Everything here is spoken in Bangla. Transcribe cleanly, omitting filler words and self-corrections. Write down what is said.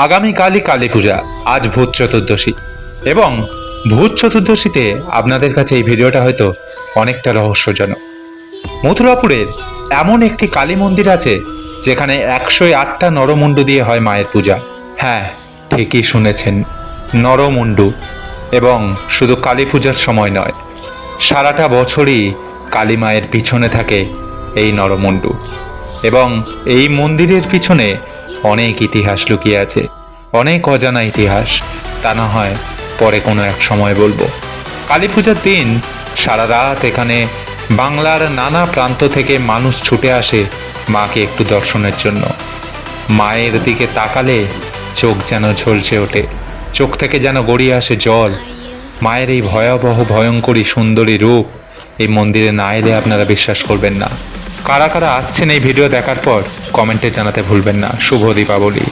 আগামীকালই কালী পূজা, আজ ভূত চতুর্দশী। এবং ভূত চতুর্দশীতে আপনাদের কাছে এই ভিডিওটা হয়তো অনেকটা রহস্যজনক। মথুরাপুরের এমন একটি কালী মন্দির আছে যেখানে 108টা নরমুণ্ডু দিয়ে হয় মায়ের পূজা। হ্যাঁ, ঠিকই শুনেছেন, নরমুণ্ডু। এবং শুধু কালী পূজার সময় নয়, সারাটা বছরই কালী মায়ের পিছনে থাকে এই নরমুণ্ডু। এবং এই মন্দিরের পিছনে অনেক ইতিহাস লুকিয়ে আছে, অনেক অজানা ইতিহাস। তা না হয় পরে কোনো এক সময় বলবো। কালী পূজার দিন সারা রাত এখানে বাংলার নানা প্রান্ত থেকে মানুষ ছুটে আসে মাকে একটু দর্শনের জন্য। মায়ের দিকে তাকালে চোখ যেন ঝলসে ওঠে, চোখ থেকে যেন গড়িয়ে আসে জল। মায়ের এই ভয়াবহ ভয়ঙ্করী সুন্দরী রূপ এই মন্দিরে না এলে আপনারা বিশ্বাস করবেন না। কারা কারা আসছেন এই ভিডিও দেখার পর কমেন্টে জানাতে ভুলবেন না। শুভ দীপাবলি।